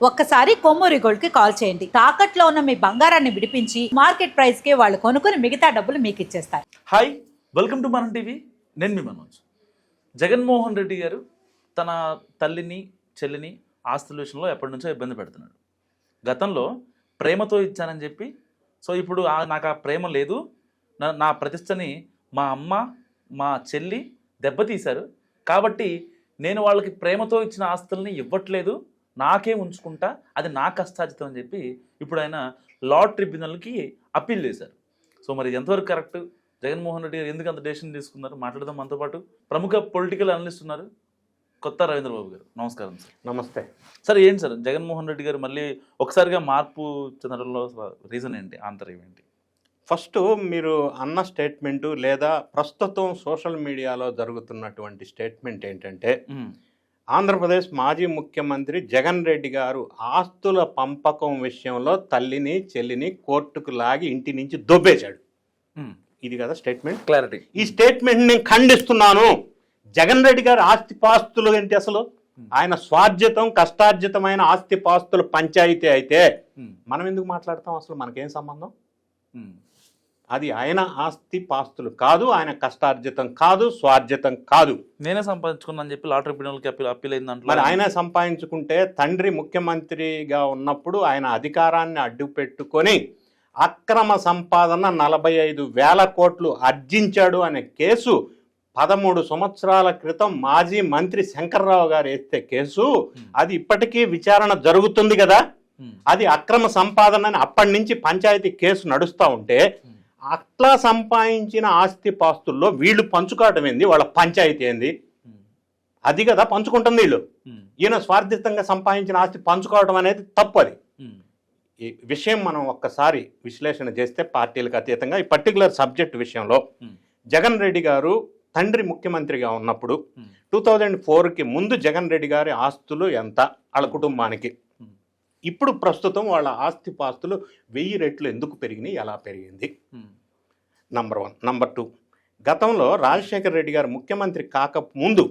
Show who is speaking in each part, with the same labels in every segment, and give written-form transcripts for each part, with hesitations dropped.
Speaker 1: ఒక్కసారి కొమ్మూరి గోల్డ్ కి కాల్ చేయండి. తాకట్లో ఉన్న మీ బంగారాన్ని విడిపించి మార్కెట్ ప్రైస్ కి వాళ్ళు కొనుక్కుని మిగతా డబ్బులు మీకు ఇచ్చేస్తారు.
Speaker 2: హాయ్, వెల్కమ్ టు మనం టీవీ. నేను మీ మనోజ్. జగన్మోహన్ రెడ్డి గారు తన తల్లిని చెల్లిని ఆస్తుల విషయంలో ఎప్పటి నుంచో ఇబ్బంది పెడుతున్నాడు. గతంలో ప్రేమతో ఇచ్చానని చెప్పి, సో ఇప్పుడు నాకు ఆ ప్రేమ లేదు, నా ప్రతిష్టని మా అమ్మ మా చెల్లి దెబ్బతీశారు, కాబట్టి నేను వాళ్ళకి ప్రేమతో ఇచ్చిన ఆస్తుల్ని ఇవ్వట్లేదు, నాకే ఉంచుకుంటా, అది నా కష్టార్జితం అని చెప్పి ఇప్పుడు ఆయన లా ట్రిబ్యునల్కి అప్పీల్ చేశారు. సో మరి ఎంతవరకు కరెక్ట్? జగన్మోహన్ రెడ్డి గారు ఎందుకు అంత డెసిషన్ తీసుకున్నారు? మాట్లాడదాం. మనతో పాటు ప్రముఖ పొలిటికల్ అనలిస్ట్ ఉన్నారు, కొత్త రవీంద్రబాబు గారు. నమస్కారం సార్.
Speaker 3: నమస్తే
Speaker 2: సార్. ఏంటి సార్ జగన్మోహన్ రెడ్డి గారు మళ్ళీ ఒకసారిగా మార్పు చెందడంలో రీజన్ ఏంటి, ఆంతర్యం ఏంటి?
Speaker 3: ఫస్ట్ మీరు అన్న స్టేట్మెంటు లేదా ప్రస్తుతం సోషల్ మీడియాలో జరుగుతున్నటువంటి స్టేట్మెంట్ ఏంటంటే, ఆంధ్రప్రదేశ్ మాజీ ముఖ్యమంత్రి జగన్ రెడ్డి గారు ఆస్తుల పంపకం విషయంలో తల్లిని చెల్లిని కోర్టుకు లాగి ఇంటి నుంచి దొబ్బేశాడు. ఇది కదా స్టేట్మెంట్.
Speaker 2: క్లారిటీ.
Speaker 3: ఈ స్టేట్మెంట్ నేను ఖండిస్తున్నాను. జగన్ రెడ్డి గారు ఆస్తిపాస్తులు ఏంటి అసలు? ఆయన స్వార్జితం కష్టార్జితమైన ఆస్తిపాస్తులు పంచాయితీ అయితే మనం ఎందుకు మాట్లాడతాం? అసలు మనకేం సంబంధం? అది ఆయన ఆస్తి పాస్తులు కాదు, ఆయన కష్టార్జితం కాదు, స్వార్జితం కాదు.
Speaker 2: నేనే సంపాదించుకున్నా అని చెప్పి లా ట్రిబ్యునల్కి అప్పీల్ అయిందంటే,
Speaker 3: మరి ఆయన సంపాదించుకుంటే తండ్రి ముఖ్యమంత్రిగా ఉన్నప్పుడు ఆయన అధికారాన్ని అడ్డు పెట్టుకొని అక్రమ సంపాదన 45,000 కోట్లు ఆర్జించాడు అనే కేసు 13 సంవత్సరాల క్రితం మాజీ మంత్రి శంకర్రావు గారు వేస్తే కేసు, అది ఇప్పటికీ విచారణ జరుగుతుంది కదా. అది అక్రమ సంపాదన అని అప్పటి నుంచి పంచాయతీ కేసు నడుస్తూ ఉంటే, అట్లా సంపాదించిన ఆస్తి పాస్తుల్లో వీళ్ళు పంచుకోవటం ఏంది? వాళ్ళ పంచాయతీ ఏంది? అది కదా పంచుకుంటుంది వీళ్ళు. ఈయన స్వార్థితంగా సంపాదించిన ఆస్తి పంచుకోవడం అనేది తప్పు. అది ఈ విషయం మనం ఒక్కసారి విశ్లేషణ చేస్తే పార్టీలకు అతీతంగా ఈ పర్టికులర్ సబ్జెక్ట్ విషయంలో జగన్ రెడ్డి గారు తండ్రి ముఖ్యమంత్రిగా ఉన్నప్పుడు 2004కి ముందు జగన్ రెడ్డి గారి ఆస్తులు ఎంత వాళ్ళ కుటుంబానికి, ఇప్పుడు ప్రస్తుతం వాళ్ళ ఆస్తి పాస్తులు 1000 రెట్లు ఎందుకు పెరిగినాయి, ఎలా పెరిగింది? నంబర్ 1. నంబర్ 2, గతంలో రాజశేఖర రెడ్డి గారు ముఖ్యమంత్రి కాకముందు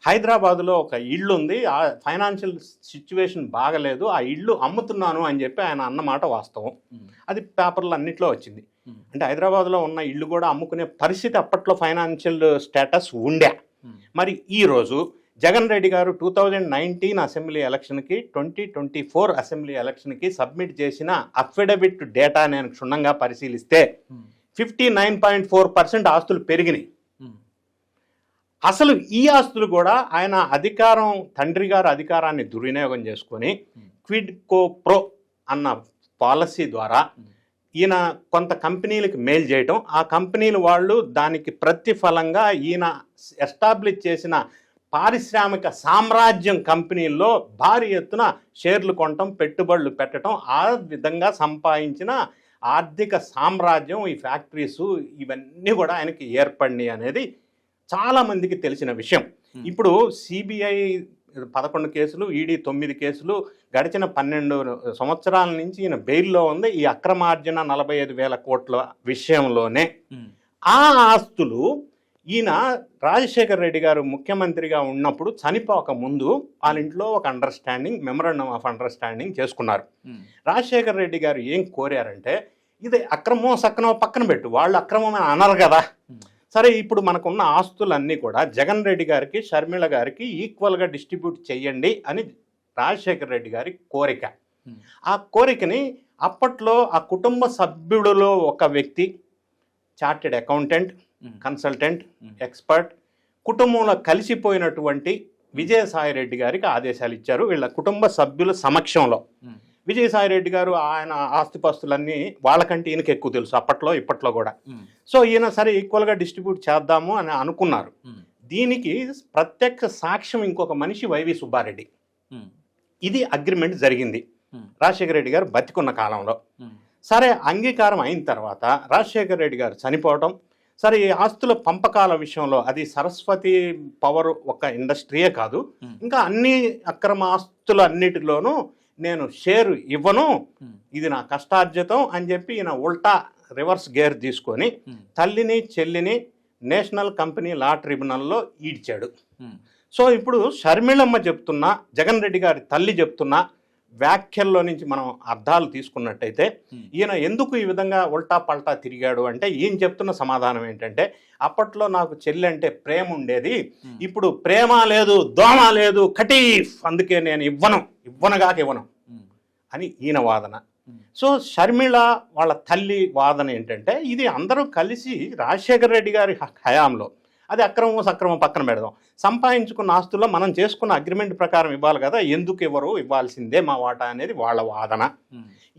Speaker 3: హైదరాబాదులో ఒక ఇల్లు ఉంది, ఆ ఫైనాన్షియల్ సిచ్యువేషన్ బాగలేదు, ఆ ఇల్లు అమ్ముతున్నాను అని చెప్పి ఆయన అన్నమాట వాస్తవం. అది పేపర్లు అన్నిట్లో వచ్చింది. అంటే హైదరాబాద్లో ఉన్న ఇల్లు కూడా అమ్ముకునే పరిస్థితి అప్పట్లో ఫైనాన్షియల్ స్టేటస్ ఉండే. మరి ఈరోజు జగన్ రెడ్డి గారు 2019 అసెంబ్లీ ఎలక్షన్కి 2024 అసెంబ్లీ ఎలక్షన్కి సబ్మిట్ చేసిన అఫిడవిట్ డేటా నేను క్షుణ్ణంగా పరిశీలిస్తే 59.4% ఆస్తులు పెరిగినాయి. అసలు ఈ ఆస్తులు కూడా ఆయన అధికారం, తండ్రి గారు అధికారాన్ని దుర్వినియోగం చేసుకొని క్విడ్ కో ప్రో అన్న పాలసీ ద్వారా ఈయన కొంత కంపెనీలకు మెయిల్ చేయటం, ఆ కంపెనీలు వాళ్ళు దానికి ప్రతిఫలంగా ఈయన ఎస్టాబ్లిష్ చేసిన పారిశ్రామిక సామ్రాజ్యం కంపెనీల్లో భారీ ఎత్తున షేర్లు కొనటం, పెట్టుబడులు పెట్టడం, ఆ విధంగా సంపాదించిన ఆర్థిక సామ్రాజ్యం, ఈ ఫ్యాక్టరీసు ఇవన్నీ కూడా ఆయనకి ఏర్పడినాయి అనేది చాలామందికి తెలిసిన విషయం. ఇప్పుడు సిబిఐ 11 కేసులు, ఈడీ 9 కేసులు, గడిచిన 12 సంవత్సరాల నుంచి ఈయన బెయిల్లో ఉంది. ఈ అక్రమార్జన 45,000 కోట్ల విషయంలోనే ఆ ఆస్తులు ఈయన రాజశేఖర రెడ్డి గారు ముఖ్యమంత్రిగా ఉన్నప్పుడు చనిపోక ముందు వాళ్ళ ఇంట్లో ఒక అండర్స్టాండింగ్, మెమరాండం ఆఫ్ అండర్స్టాండింగ్ చేసుకున్నారు. రాజశేఖర రెడ్డి గారు ఏం కోరారంటే, ఇది అక్రమం సక్రమో పక్కన పెట్టు, వాళ్ళు అక్రమం అని అనరు కదా. సరే, ఇప్పుడు మనకున్న ఆస్తులన్నీ కూడా జగన్ రెడ్డి గారికి, షర్మిల గారికి ఈక్వల్గా డిస్ట్రిబ్యూట్ చేయండి అని రాజశేఖర రెడ్డి గారి కోరిక. ఆ కోరికని అప్పట్లో ఆ కుటుంబ సభ్యుడిలో ఒక వ్యక్తి, చార్టెడ్ అకౌంటెంట్, కన్సల్టెంట్, ఎక్స్పర్ట్, కుటుంబంలో కలిసిపోయినటువంటి విజయసాయిరెడ్డి గారికి ఆదేశాలు ఇచ్చారు. వీళ్ళ కుటుంబ సభ్యుల సమక్షంలో విజయసాయిరెడ్డి గారు ఆయన ఆస్తిపాస్తులన్నీ వాళ్ళకంటే ఈయనకి ఎక్కువ తెలుసు అప్పట్లో ఇప్పట్లో కూడా. సో ఈయన సరే ఈక్వల్గా డిస్ట్రిబ్యూట్ చేద్దాము అని అనుకున్నారు. దీనికి ప్రత్యక్ష సాక్ష్యం ఇంకొక మనిషి వైవి సుబ్బారెడ్డి. ఇది అగ్రిమెంట్ జరిగింది రాజశేఖర రెడ్డి గారు బతికున్న కాలంలో. సరే, అంగీకారం అయిన తర్వాత రాజశేఖర రెడ్డి గారు చనిపోవటం, సరే ఈ ఆస్తుల పంపకాల విషయంలో అది సరస్వతి పవర్ ఒక ఇండస్ట్రీయే కాదు, ఇంకా అన్ని అక్రమ ఆస్తులు అన్నిటిలోనూ నేను షేర్ ఇవ్వను, ఇది నా కష్టార్జితం అని చెప్పి ఈయన ఉల్టా రివర్స్ గేర్ తీసుకొని తల్లిని చెల్లిని నేషనల్ కంపెనీ లా ట్రిబ్యునల్లో ఈడ్చాడు. సో ఇప్పుడు షర్మిళమ్మ చెప్తున్నా, జగన్ రెడ్డి గారి తల్లి చెప్తున్నా, వ్యాఖ్యల్లో నుంచి మనం అర్థాలు తీసుకున్నట్టయితే ఈయన ఎందుకు ఈ విధంగా ఉల్టా పల్టా తిరిగాడు అంటే ఈయన చెప్తున్న సమాధానం ఏంటంటే అప్పట్లో నాకు చెల్లి అంటే ప్రేమ ఉండేది, ఇప్పుడు ప్రేమ లేదు, దోమ లేదు, కటీఫ్, అందుకే నేను ఇవ్వను అని ఈయన వాదన. సో షర్మిళ వాళ్ళ తల్లి వాదన ఏంటంటే ఇది అందరూ కలిసి రాజశేఖర రెడ్డి గారి హయాంలో, అది అక్రమం సక్రమం పక్కన పెడదాం, సంపాదించుకున్న ఆస్తుల్లో మనం చేసుకున్న అగ్రిమెంట్ ప్రకారం ఇవ్వాలి కదా, ఎందుకు ఎవరు ఇవ్వాల్సిందే మా వాటా అనేది వాళ్ళ వాదన.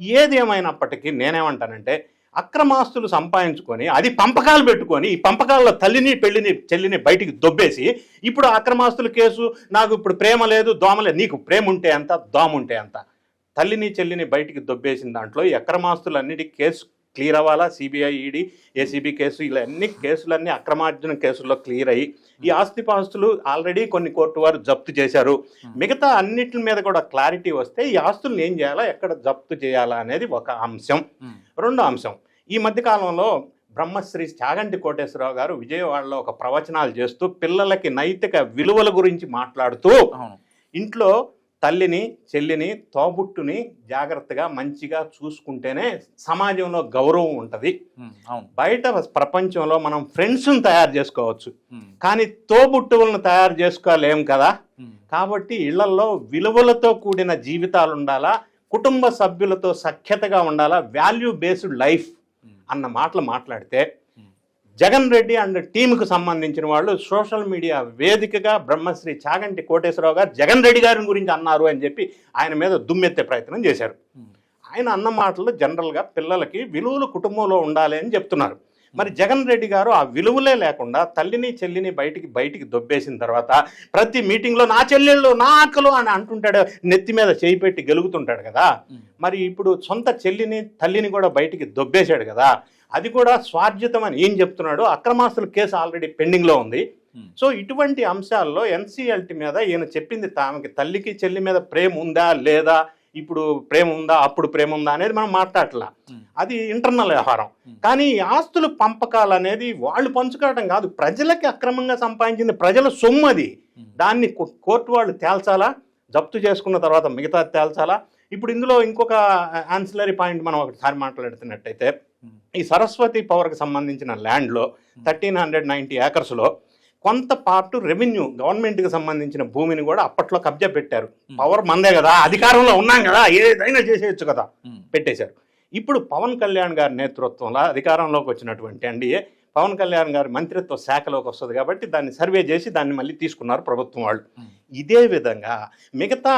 Speaker 3: ఏది ఏమైనప్పటికీ నేనేమంటానంటే అక్రమాస్తులు సంపాదించుకొని అది పంపకాలు పెట్టుకొని ఈ పంపకాల్లో తల్లిని పెళ్లిని చెల్లిని బయటికి దొబ్బేసి ఇప్పుడు అక్రమాస్తుల కేసు, నాకు ఇప్పుడు ప్రేమ లేదు దోమ లేదు, నీకు ప్రేమ ఉంటే అంత దోమ ఉంటే అంత, తల్లిని చెల్లిని బయటికి దొబ్బేసిన దాంట్లో ఈ అక్రమాస్తులన్నిటి కేసు క్లియర్ అవ్వాలా, సిబిఐ ఈడీ ఏసీబీ కేసు ఇలా అన్ని కేసులన్నీ అక్రమార్జన కేసుల్లో క్లియర్ అయ్యి ఈ ఆస్తిపాస్తులు ఆల్రెడీ కొన్ని కోర్టు వారు జప్తు చేశారు, మిగతా అన్నిటి మీద కూడా క్లారిటీ వస్తే ఈ ఆస్తులను ఏం చేయాలా, ఎక్కడ జప్తు చేయాలా అనేది ఒక అంశం. రెండో అంశం, ఈ మధ్యకాలంలో బ్రహ్మశ్రీ చాగంటి కోటేశ్వరరావు గారు విజయవాడలో ఒక ప్రవచనాలు చేస్తూ పిల్లలకి నైతిక విలువల గురించి మాట్లాడుతూ ఇంట్లో తల్లిని చెల్లిని తోబుట్టుని జాగ్రత్తగా మంచిగా చూసుకుంటేనే సమాజంలో గౌరవం ఉంటుంది, బయట ప్రపంచంలో మనం ఫ్రెండ్స్ని తయారు చేసుకోవచ్చు కానీ తోబుట్టువులను తయారు చేసుకోలేం కదా, కాబట్టి ఇళ్లలో విలువలతో కూడిన జీవితాలు ఉండాలా, కుటుంబ సభ్యులతో సఖ్యతగా ఉండాలా, వాల్యూ బేస్డ్ లైఫ్ అన్న మాటలు మాట్లాడితే జగన్ రెడ్డి అండ్ టీంకు సంబంధించిన వాళ్ళు సోషల్ మీడియా వేదికగా బ్రహ్మశ్రీ చాగంటి కోటేశ్వరరావు గారు జగన్ రెడ్డి గారి గురించి అన్నారు అని చెప్పి ఆయన మీద దుమ్మెత్తే ప్రయత్నం చేశారు. ఆయన అన్న మాటలు జనరల్గా పిల్లలకి విలువలు కుటుంబంలో ఉండాలి అని చెప్తున్నారు. మరి జగన్ రెడ్డి గారు ఆ విలువలే లేకుండా తల్లిని చెల్లిని బయటికి దొబ్బేసిన తర్వాత ప్రతి మీటింగ్లో నా చెల్లెళ్ళు నా అక్కలు అని అంటుంటాడు, నెత్తి మీద చేయి పెట్టి గెలుగుతుంటాడు కదా. మరి ఇప్పుడు సొంత చెల్లిని తల్లిని కూడా బయటికి దొబ్బేశాడు కదా, అది కూడా స్వార్జితం అని ఏం చెప్తున్నాడు, అక్రమాస్తుల కేసు ఆల్రెడీ పెండింగ్లో ఉంది. సో ఇటువంటి అంశాల్లో ఎన్సీఎల్టీ మీద ఈయన చెప్పింది తామకి తల్లికి చెల్లి మీద ప్రేమ ఉందా లేదా, ఇప్పుడు ప్రేమ ఉందా అప్పుడు ప్రేమ ఉందా అనేది మనం మాట్లాడట్లా, అది ఇంటర్నల్ వ్యవహారం. కానీ ఆస్తులు పంపకాలు అనేది వాళ్ళు పంచుకోవడం కాదు, ప్రజలకి అక్రమంగా సంపాదించింది ప్రజల సొమ్ము, అది దాన్ని కోర్టు వాళ్ళు తేల్చాలా, జప్తు చేసుకున్న తర్వాత మిగతా తేల్చాలా. ఇప్పుడు ఇందులో ఇంకొక ఆన్సిలరీ పాయింట్ మనం ఒకసారి మాట్లాడుతున్నట్టయితే ఈ సరస్వతి పవర్కి సంబంధించిన ల్యాండ్లో 1390 ఏకర్స్లో కొంత పార్టు రెవెన్యూ గవర్నమెంట్కి సంబంధించిన భూమిని కూడా అప్పట్లో కబ్జా పెట్టారు. పవర్ మందే కదా, అధికారంలో ఉన్నాం కదా, ఏదైనా చేసేయచ్చు కదా, పెట్టేశారు. ఇప్పుడు పవన్ కళ్యాణ్ గారి నేతృత్వంలో అధికారంలోకి వచ్చినటువంటి ఎన్డీఏ పవన్ కళ్యాణ్ గారి మంత్రిత్వ శాఖలోకి వస్తుంది కాబట్టి దాన్ని సర్వే చేసి దాన్ని మళ్ళీ తీసుకున్నారు ప్రభుత్వం వాళ్ళు. ఇదే విధంగా మిగతా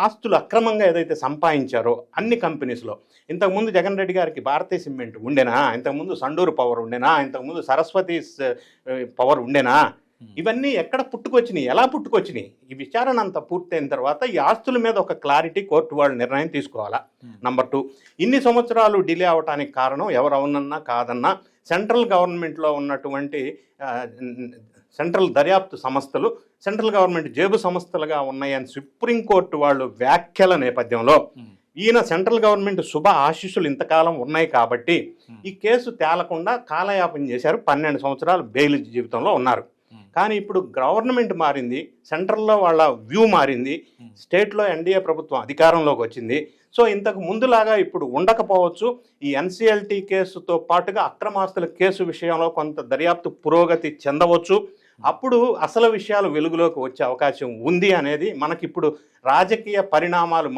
Speaker 3: ఆస్తులు అక్రమంగా ఏదైతే సంపాదించారో అన్ని కంపెనీస్లో, ఇంతకుముందు జగన్ రెడ్డి గారికి భారతీయ సిమెంట్ ఉండేనా, ఇంతకుముందు సండూరు పవర్ ఉండేనా, ఇంతకుముందు సరస్వతి పవర్ ఉండేనా, ఇవన్నీ ఎక్కడ పుట్టుకొచ్చినాయి, ఎలా పుట్టుకొచ్చినాయి, ఈ విచారణ అంతా పూర్తయిన తర్వాత ఈ ఆస్తుల మీద ఒక క్లారిటీ కోర్టు వాళ్ళు నిర్ణయం తీసుకోవాలా. నంబర్ 2, ఇన్ని సంవత్సరాలు డిలే అవడానికి కారణం ఎవరు అవునన్నా కాదన్నా సెంట్రల్ గవర్నమెంట్లో ఉన్నటువంటి సెంట్రల్ దర్యాప్తు సంస్థలు సెంట్రల్ గవర్నమెంట్ జేబు సంస్థలుగా ఉన్నాయని సుప్రీంకోర్టు వాళ్ళు వ్యాఖ్యల నేపథ్యంలో ఈయన సెంట్రల్ గవర్నమెంట్ శుభ ఆశీస్సులు ఇంతకాలం ఉన్నాయి కాబట్టి ఈ కేసు తేలకుండా కాలయాపన చేశారు. 12 సంవత్సరాలు బెయిల్ జీవితంలో ఉన్నారు. కానీ ఇప్పుడు గవర్నమెంట్ మారింది, సెంట్రల్లో వాళ్ళ వ్యూ మారింది, స్టేట్లో ఎన్డీఏ ప్రభుత్వం అధికారంలోకి వచ్చింది. సో ఇంతకు ముందులాగా ఇప్పుడు ఉండకపోవచ్చు. ఈ ఎన్సీఎల్టీ కేసుతో పాటుగా అక్రమాస్తుల కేసు విషయంలో కొంత దర్యాప్తు పురోగతి చెందవచ్చు. అప్పుడు అసలు విషయాలు వెలుగులోకి వచ్చే అవకాశం ఉంది అనేది మనకిప్పుడు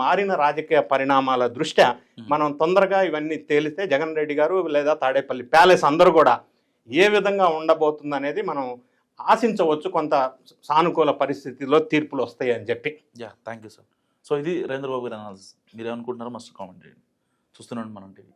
Speaker 3: మారిన రాజకీయ పరిణామాల దృష్ట్యా మనం తొందరగా ఇవన్నీ తేలితే జగన్ రెడ్డి గారు లేదా తాడేపల్లి ప్యాలెస్ అందరూ కూడా ఏ విధంగా ఉండబోతుంది అనేది మనం ఆశించవచ్చు. కొంత సానుకూల పరిస్థితిలో తీర్పులు వస్తాయి అని చెప్పి.
Speaker 2: Thank you sir. సో ఇది రేంద్రబాబు గారి అనాలిసిస్. మీరు ఏమనుకుంటున్నారో మస్ట్ కామెంట్ చేయండి. చూస్తున్నాండి మనం టీవీ.